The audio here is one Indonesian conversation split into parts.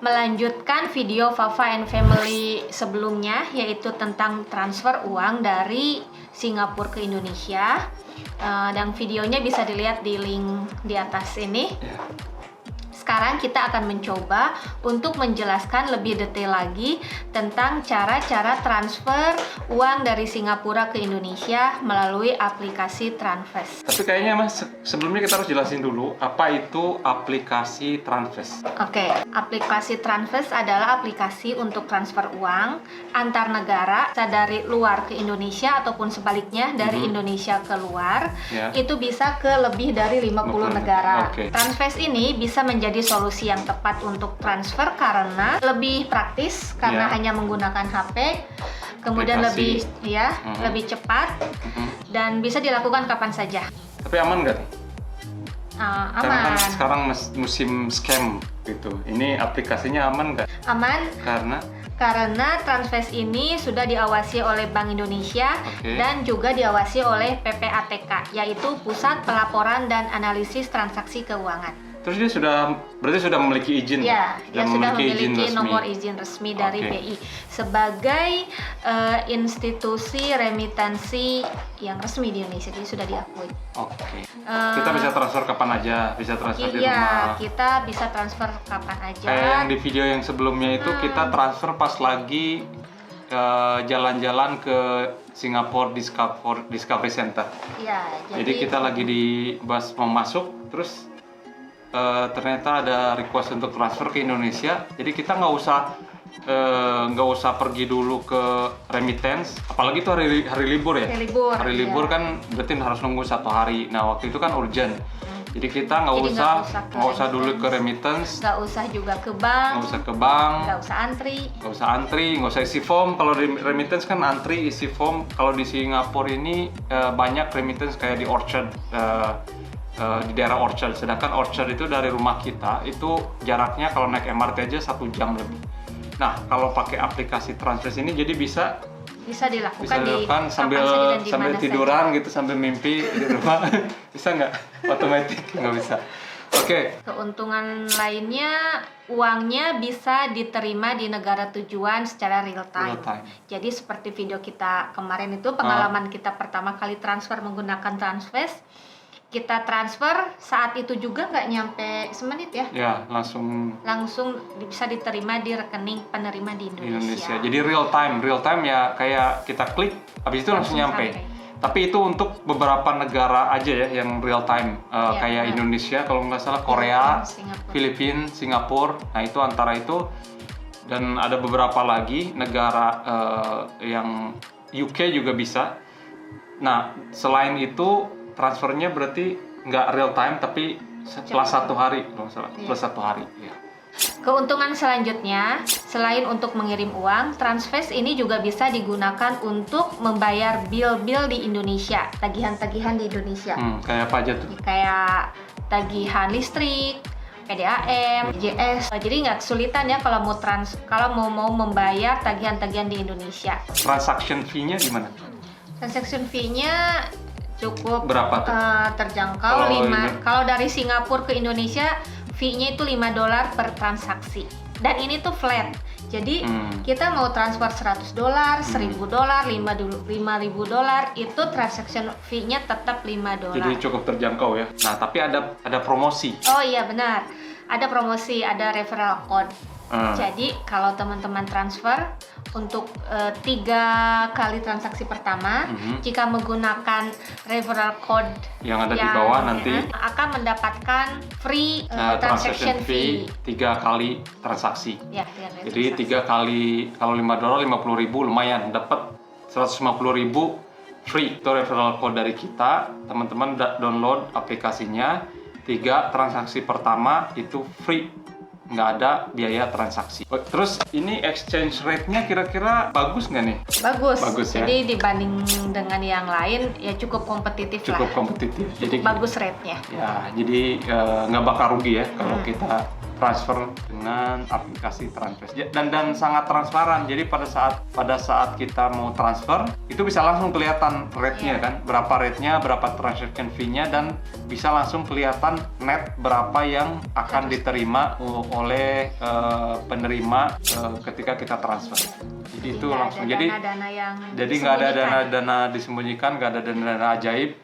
melanjutkan video Fafa and Family sebelumnya, yaitu tentang transfer uang dari Singapura ke Indonesia. Dan videonya bisa dilihat di link di atas ini. Sekarang kita akan mencoba untuk menjelaskan lebih detail lagi tentang cara-cara transfer uang dari Singapura ke Indonesia melalui aplikasi Transfast. Tapi kayaknya Mas, sebelumnya kita harus jelasin dulu apa itu aplikasi Transfast. Oke, aplikasi Transfast adalah aplikasi untuk transfer uang antar negara dari luar ke Indonesia ataupun sebaliknya dari Indonesia ke luar. Itu bisa ke lebih dari 50 negara. Transfast ini bisa menjadi solusi yang tepat untuk transfer karena lebih praktis karena hanya menggunakan HP, kemudian aplikasi. lebih cepat dan bisa dilakukan kapan saja. Tapi aman nggak nih? Karena Aman. kan sekarang musim scam gitu. Ini aplikasinya aman nggak? Aman Karena Transfast ini sudah diawasi oleh Bank Indonesia dan juga diawasi oleh PPATK, yaitu Pusat Pelaporan dan Analisis Transaksi Keuangan. terus dia berarti sudah memiliki izin? Ya, dia sudah memiliki resmi. nomor izin resmi dari BI sebagai institusi remitansi yang resmi di Indonesia, jadi sudah diakui. Kita bisa transfer kapan aja, bisa transfer di rumah. Iya, kita bisa transfer kapan aja. Kayak yang di video yang sebelumnya itu kita transfer pas lagi jalan-jalan ke Singapore Discovery Center. Iya, jadi kita lagi di bus mau masuk, terus ternyata ada request untuk transfer ke Indonesia. Jadi kita nggak usah pergi dulu ke remittance, apalagi itu hari libur ya. Hari libur kan berarti harus nunggu 1 hari. Nah waktu itu kan urgent. Jadi kita nggak usah dulu ke remittance, nggak usah juga ke bank, nggak usah antri, nggak usah isi form. Kalau di remittance kan antri isi form. Kalau di Singapura ini banyak remittance kayak di Orchard, di daerah Orchard. Sedangkan Orchard itu dari rumah kita itu jaraknya kalau naik MRT aja 1 jam lebih. Nah kalau pakai aplikasi Transfast ini jadi bisa dilakukan sambil tiduran saja. Gitu, sambil mimpi di rumah. Bisa nggak? Otomatis nggak bisa. Keuntungan lainnya, uangnya bisa diterima di negara tujuan secara real time. Jadi seperti video kita kemarin itu, pengalaman kita pertama kali transfer menggunakan Transfast, kita transfer saat itu juga nggak nyampe semenit ya? Ya, langsung bisa diterima di rekening penerima di Indonesia. Jadi real time ya, kayak kita klik, habis itu langsung nyampe. Tapi itu untuk beberapa negara aja ya yang real time, kayak Indonesia, kalau nggak salah Korea, Filipina, Singapura. Nah itu antara itu, dan ada beberapa lagi negara yang UK juga bisa. Nah selain itu transfernya berarti nggak real time tapi setelah 1 hari, plus 1 hari. Keuntungan selanjutnya, selain untuk mengirim uang, Transfast ini juga bisa digunakan untuk membayar bil-bil di Indonesia, tagihan-tagihan di Indonesia. Kayak apa aja tuh? Kayak tagihan listrik, PDAM, BPJS. Jadi nggak kesulitan ya kalau mau membayar tagihan-tagihan di Indonesia. Transaction fee-nya gimana? Transaction fee-nya cukup berapa tuh? Terjangkau. Kalau dari Singapura ke Indonesia fee-nya itu $5 per transaksi, dan ini tuh flat. Jadi kita mau transfer $100, $1.000, $5.000, itu transaction fee-nya tetap $5. Jadi cukup terjangkau ya. Nah tapi ada promosi. Oh iya benar, ada promosi, ada referral code. Jadi kalau teman-teman transfer untuk 3 kali transaksi pertama, jika menggunakan referral code yang ada di bawah nanti akan mendapatkan free transaction fee 3 kali transaksi. Jadi 3 transaksi. kali, kalau $5 50.000 lumayan, dapat 150.000 free. Itu referral code dari kita. Teman-teman download aplikasinya, 3 transaksi pertama itu free, nggak ada biaya transaksi. Terus ini exchange rate-nya kira-kira bagus nggak nih? Bagus ya. Jadi dibanding dengan yang lain ya cukup kompetitif. Jadi bagus rate-nya. Ya, jadi nggak bakal rugi ya kalau kita transfer dengan aplikasi Transfast dan sangat transparan. Jadi pada saat kita mau transfer itu bisa langsung kelihatan rate-nya kan, berapa rate-nya, berapa transaction fee-nya, dan bisa langsung kelihatan net berapa yang akan diterima oleh penerima ketika kita transfer. Jadi itu langsung. Jadi nggak ada dana disembunyikan, nggak ada dana ajaib.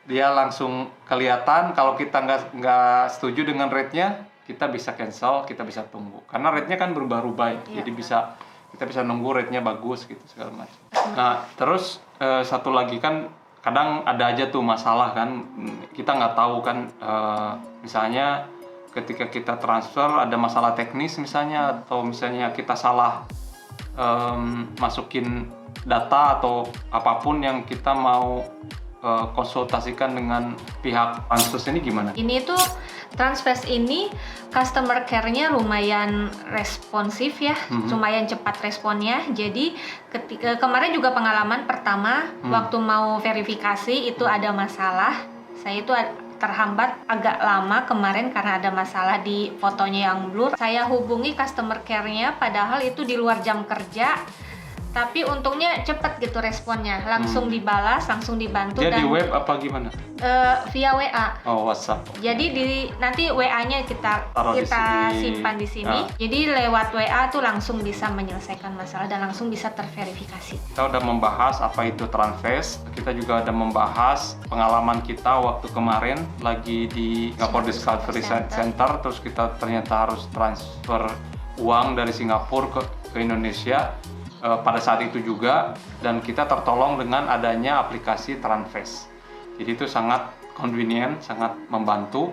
Dia langsung kelihatan. Kalau kita nggak setuju dengan rate-nya, kita bisa cancel, kita bisa tunggu. Karena rate-nya kan berubah-ubah ya. Jadi kita bisa nunggu rate-nya bagus gitu segala macam. Nah, terus satu lagi kan kadang ada aja tuh masalah kan. Kita nggak tahu kan, misalnya ketika kita transfer ada masalah teknis misalnya, atau misalnya kita salah masukin data atau apapun yang kita mau konsultasikan dengan pihak Transfast ini gimana? Ini tuh Transfast ini customer care-nya lumayan responsif ya, lumayan cepat responnya. Jadi ketika kemarin juga pengalaman pertama waktu mau verifikasi itu ada masalah. Saya itu terhambat agak lama kemarin karena ada masalah di fotonya yang blur. Saya hubungi customer care-nya padahal itu di luar jam kerja. Tapi untungnya cepet gitu responnya, langsung dibalas, langsung dibantu. Dia di web apa gimana? Via WA. Oh, WhatsApp. Jadi nanti WA-nya kita simpan di sini. Jadi lewat WA tuh langsung bisa menyelesaikan masalah dan langsung bisa terverifikasi. Kita udah membahas apa itu Transfast. Kita juga udah membahas pengalaman kita waktu kemarin lagi di Singapore Discovery Center. Terus kita ternyata harus transfer uang dari Singapura ke Indonesia. Pada saat itu juga, dan kita tertolong dengan adanya aplikasi Transfast. Jadi itu sangat convenient, sangat membantu.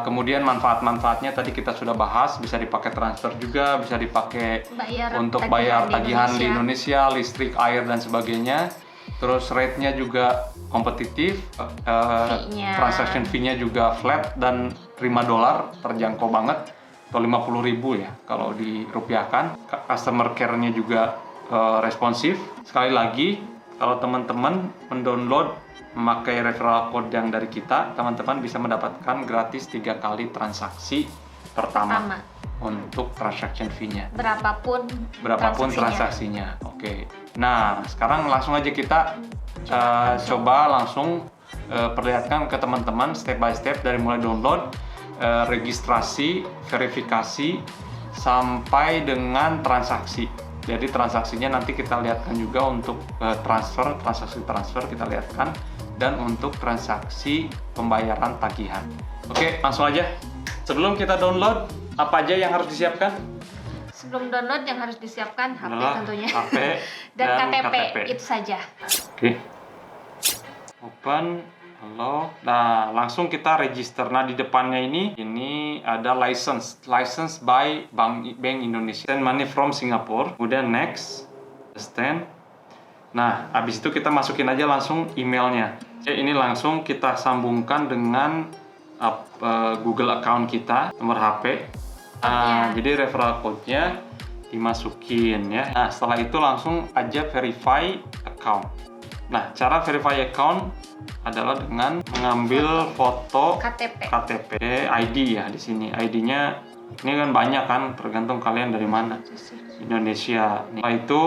Kemudian manfaat-manfaatnya tadi kita sudah bahas, bisa dipakai transfer juga, bisa dipakai untuk bayar tagihan di Indonesia, listrik, air, dan sebagainya. Terus rate-nya juga kompetitif, transaction fee-nya juga flat dan $5 terjangkau banget. Atau 50.000 ya kalau dirupiahkan. Customer care-nya juga responsif. Sekali lagi, kalau teman-teman mendownload memakai referral code yang dari kita, teman-teman bisa mendapatkan gratis 3 kali transaksi pertama untuk transaction fee-nya. Berapapun transaksinya. Oke. Nah, sekarang langsung aja kita coba langsung perlihatkan ke teman-teman step by step dari mulai download, registrasi, verifikasi, sampai dengan transaksi. Jadi transaksinya nanti kita lihatkan juga untuk transaksi transfer kita lihatkan, dan untuk transaksi pembayaran tagihan. Oke, langsung aja. Sebelum kita download, apa aja yang harus disiapkan? Sebelum download yang harus disiapkan HP tentunya. HP dan KTP, itu saja. Oke. Open. Halo. Nah, langsung kita register. Nah, di depannya ini ada license by Bank Indonesia. Send money from Singapore. Kemudian next. Stand. Nah, habis itu kita masukin aja langsung emailnya. Oke, ini langsung kita sambungkan dengan Google account kita, nomor HP. Jadi referral code-nya dimasukin ya. Nah, setelah itu langsung aja verify account. Nah, cara verify account adalah dengan mengambil foto KTP, ID ya di sini. ID-nya ini kan banyak kan, tergantung kalian dari mana. Indonesia. Setelah itu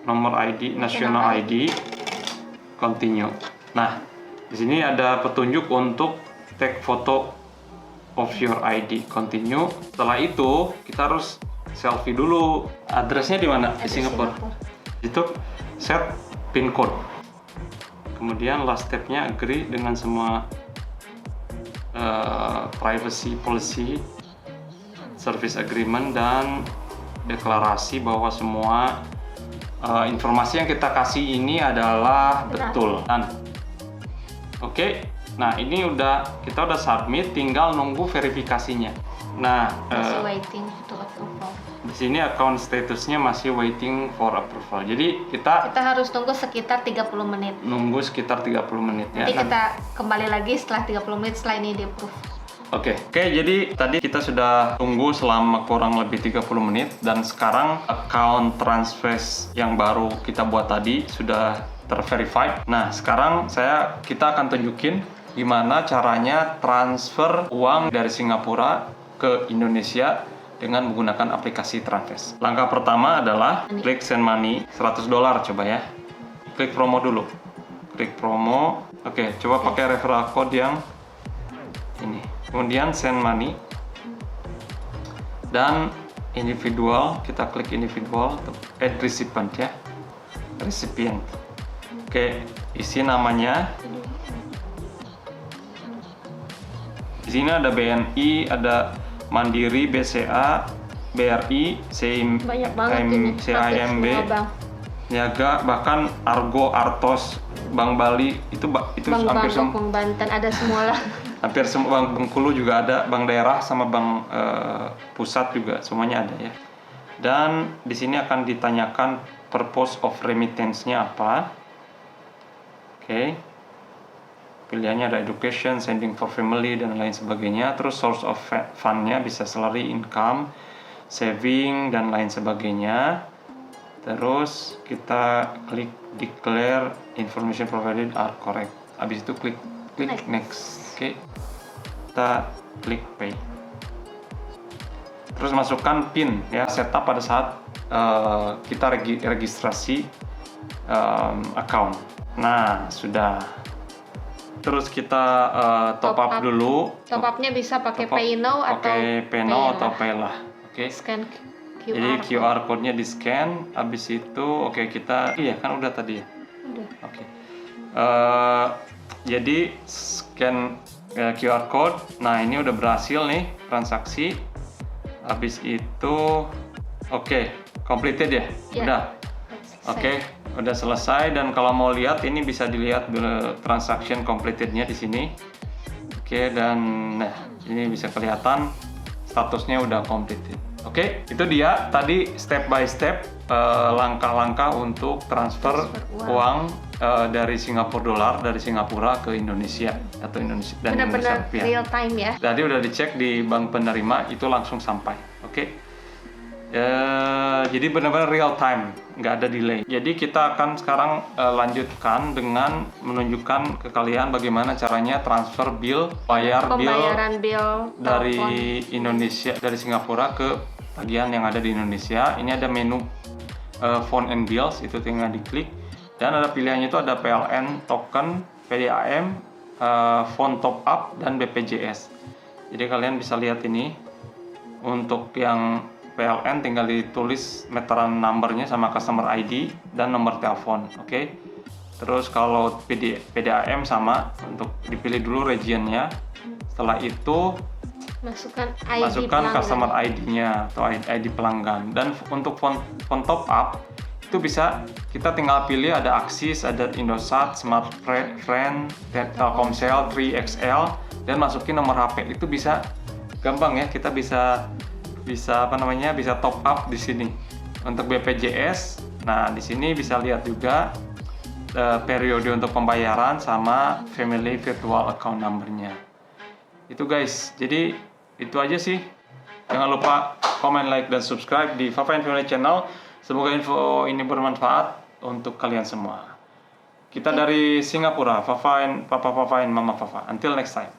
nomor ID, national ID, continue. Nah, di sini ada petunjuk untuk take photo of your ID, continue. Setelah itu kita harus selfie dulu. Addressnya di mana? Di Singapura. Itu set PIN code. Kemudian last step-nya agree dengan semua privacy policy, service agreement, dan deklarasi bahwa semua informasi yang kita kasih ini adalah betul. Oke. Nah, ini kita udah submit, tinggal nunggu verifikasinya. Nah, masih waiting to approval. Di sini account statusnya masih waiting for approval. Jadi kita harus tunggu sekitar 30 menit. Nunggu sekitar 30 menit ya. Nanti kita kembali lagi setelah 30 menit setelah ini di approve. Oke, jadi tadi kita sudah tunggu selama kurang lebih 30 menit, dan sekarang account Transfast yang baru kita buat tadi sudah terverified. Nah, sekarang kita akan tunjukin gimana caranya transfer uang dari Singapura ke Indonesia dengan menggunakan aplikasi Transfest. Langkah pertama adalah klik send money $100 coba ya. Klik promo dulu. Klik promo. Oke, coba pakai referral code yang ini. Kemudian send money. Dan individual, kita klik individual untuk add recipient ya. Recipient. Oke, isi namanya. Di sini ada BNI, ada Mandiri, BCA, BRI, CIMB, Niaga, bahkan Argo, Artos, Bank Bali, itu hampir semua. Bank Banten ada semua lah. Hampir semua, Bank Bengkulu juga ada, Bank Daerah sama Bank Pusat juga semuanya ada ya. Dan di sini akan ditanyakan purpose of remittance-nya apa. Oke. Pilihannya ada education, sending for family, dan lain sebagainya. Terus source of fund-nya bisa salary, income, saving, dan lain sebagainya. Terus kita klik declare information provided are correct. Habis itu klik next. Oke. Kita klik pay. Terus masukkan PIN ya, setup pada saat kita registrasi account. Nah, sudah. Terus kita top up dulu. Top up-nya bisa pakai Pay Now atau Paylah. Oke. Scan QR. Jadi QR code-nya di-scan, habis itu kita kan udah tadi ya. Udah. Oke. Jadi scan QR code. Nah, ini udah berhasil nih transaksi. Habis itu completed ya. Udah. Oke, udah selesai, dan kalau mau lihat ini bisa dilihat transaction completed-nya di sini. Oke, dan nah ini bisa kelihatan statusnya udah completed. Oke, itu dia tadi step by step langkah-langkah untuk transfer uang dari Singapura ke Indonesia atau Indonesia dan benar-benar real time ya. Tadi udah dicek di bank penerima, itu langsung sampai. Oke. Jadi benar-benar real time, nggak ada delay. Jadi kita akan sekarang lanjutkan dengan menunjukkan ke kalian bagaimana caranya transfer pembayaran bill dari Indonesia, dari Singapura ke tagihan yang ada di Indonesia. Ini ada menu phone and bills, itu tinggal diklik, dan ada pilihannya itu ada PLN token, PDAM, phone top up, dan BPJS. Jadi kalian bisa lihat ini untuk yang PLN tinggal ditulis meteran numbernya sama customer ID dan nomor telepon. Oke. Terus kalau PDAM sama, untuk dipilih dulu regionnya. Setelah itu masukkan customer ID-nya atau ID pelanggan. Dan untuk phone top up itu bisa kita tinggal pilih, ada Axis, ada Indosat, Smart Friend, Telkomsel, 3XL, dan masukin nomor HP. Itu bisa gampang ya, kita bisa top up di sini. Untuk BPJS, nah di sini bisa lihat juga periode untuk pembayaran sama family virtual account number-nya. Itu guys, jadi itu aja sih. Jangan lupa comment, like, dan subscribe di Fafain Family Channel. Semoga info ini bermanfaat untuk kalian semua. Kita dari Singapura, Fafain, Papa Fafain, Mama Fafa. Until next time.